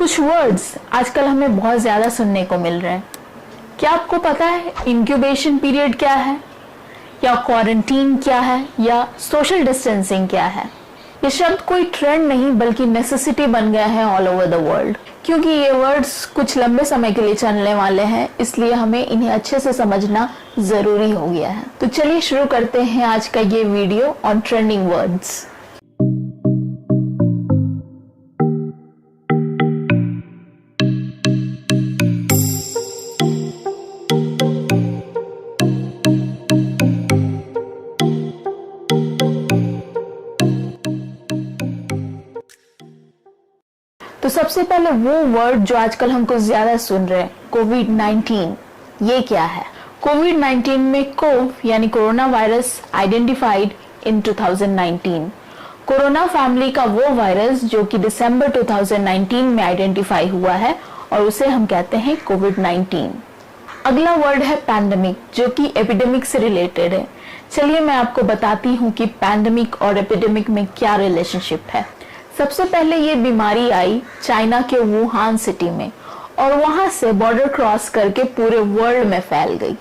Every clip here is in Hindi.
कुछ वर्ड्स आजकल हमें बहुत ज़्यादा सुनने को मिल रहे हैं। क्या आपको पता है इंक्यूबेशन पीरियड क्या है, या क्वारंटीन क्या है, या सोशल डिस्टेंसिंग क्या है? ये शब्द कोई ट्रेंड नहीं बल्कि नेसेसिटी बन गया है ऑल ओवर द वर्ल्ड। क्योंकि ये वर्ड्स कुछ लंबे समय के लिए चलने वाले हैं, इसलिए हमें इन्हें अच्छे से समझना जरूरी हो गया है। तो चलिए शुरू करते हैं आज का ये वीडियो ऑन ट्रेंडिंग वर्ड्स। तो सबसे पहले वो वर्ड जो आजकल हम कुछ ज्यादा सुन रहे हैं, कोविड-19। ये क्या है? कोविड-19 में कोव यानी corona virus identified in 2019। Corona family का वो वायरस जो कि दिसंबर 2019 में आइडेंटिफाई हुआ है और उसे हम कहते हैं कोविड-19। अगला वर्ड है पैंडेमिक, जो कि एपिडेमिक से रिलेटेड है। चलिए मैं आपको बताती हूँ कि पैंडेमिक और एपिडेमिक में क्या रिलेशनशिप है। सबसे पहले ये बीमारी आई चाइना के वुहान सिटी में और वहां से बॉर्डर क्रॉस करके पूरे वर्ल्ड में फैल गई।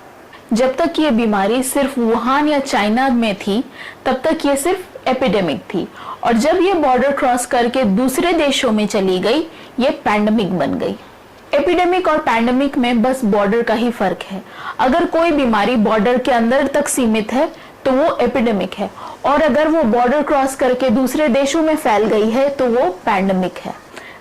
जब तक ये बीमारी सिर्फ वुहान या चाइना में थी तब तक ये सिर्फ एपिडेमिक थी, और जब ये बॉर्डर क्रॉस करके दूसरे देशों में चली गई ये पैंडेमिक बन गई। एपिडेमिक और पैंडेमिक में बस बॉर्डर का ही फर्क है। अगर कोई बीमारी बॉर्डर के अंदर तक सीमित है तो वो एपिडेमिक है, और अगर वो बॉर्डर क्रॉस करके दूसरे देशों में फैल गई है तो वो पैंडेमिक है।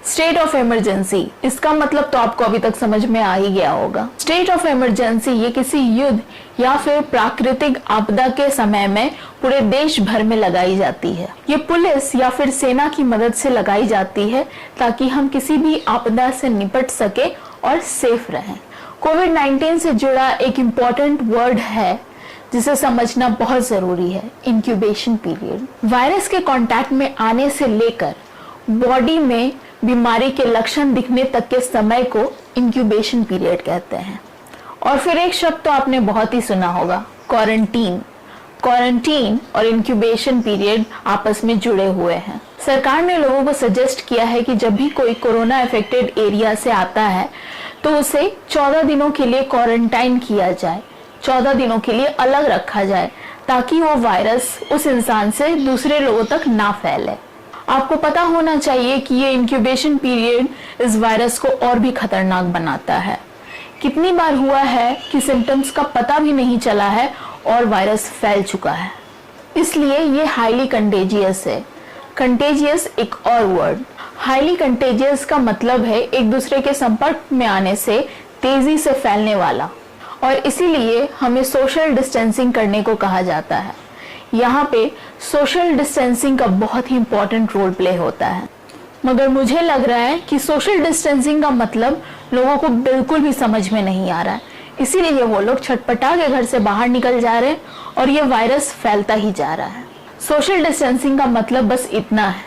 स्टेट ऑफ इमरजेंसी, इसका मतलब तो आपको अभी तक समझ में आ ही गया होगा। स्टेट ऑफ इमरजेंसी ये किसी युद्ध या फिर प्राकृतिक आपदा के समय में पूरे देश भर में लगाई जाती है। ये पुलिस या फिर सेना की मदद से लगाई जाती है ताकि हम किसी भी आपदा से निपट सके और सेफ रहें। कोविड-19 से जुड़ा एक इम्पोर्टेंट वर्ड है जिसे समझना बहुत जरूरी है, इंक्यूबेशन पीरियड। वायरस के कांटेक्ट में आने से लेकर बॉडी में बीमारी के लक्षण दिखने तक के समय को इंक्यूबेशन पीरियड कहते हैं। और फिर एक शब्द तो आपने बहुत ही सुना होगा, क्वारंटीन। क्वारंटीन और इंक्यूबेशन पीरियड आपस में जुड़े हुए हैं। सरकार ने लोगों को सजेस्ट किया है कि जब भी कोई कोरोना अफेक्टेड एरिया से आता है तो उसे 14 दिनों के लिए क्वारंटाइन किया जाए, 14 दिनों के लिए अलग रखा जाए, ताकि वो वायरस उस इंसान से दूसरे लोगों तक ना फैले। आपको पता होना चाहिए कि ये इंक्यूबेशन पीरियड इस वायरस को और भी खतरनाक बनाता है। कितनी बार हुआ है कि सिम्टम्स का पता भी नहीं चला है और वायरस फैल चुका है। इसलिए ये हाईली कंटेजियस है। कंटेजियस एक और वर्ड। हाईली कंटेजियस का मतलब है एक दूसरे के संपर्क में आने से तेजी से फैलने वाला, और इसीलिए हमें सोशल डिस्टेंसिंग करने को कहा जाता है। यहाँ पे सोशल डिस्टेंसिंग का बहुत ही इंपॉर्टेंट रोल प्ले होता है, मगर मुझे लग रहा है कि सोशल डिस्टेंसिंग का मतलब लोगों को बिल्कुल भी समझ में नहीं आ रहा है। इसीलिए वो लोग छटपटा के घर से बाहर निकल जा रहे हैं और ये वायरस फैलता ही जा रहा है। सोशल डिस्टेंसिंग का मतलब बस इतना है,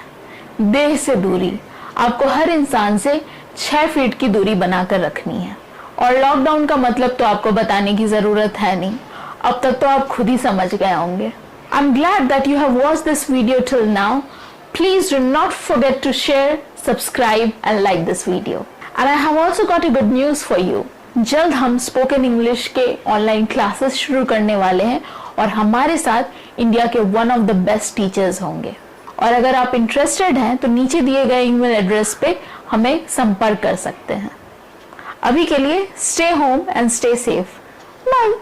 देह से दूरी। आपको हर इंसान से 6 फीट की दूरी बनाकर रखनी है। और लॉकडाउन का मतलब तो आपको बताने की जरूरत है नहीं, अब तक तो आप खुद ही समझ गए होंगे। I'm glad that you have watched this video till now. Please do not forget to share, subscribe and like this video. And I have also got a good news for you. जल्द हम स्पोकन इंग्लिश के ऑनलाइन क्लासेस शुरू करने वाले हैं और हमारे साथ इंडिया के one of the best teachers होंगे। और अगर आप इंटरेस्टेड हैं तो नीचे दिए गए ईमेल एड्रेस पे हमें संपर्क कर सकते हैं। अभी के लिए stay home and stay safe. Bye.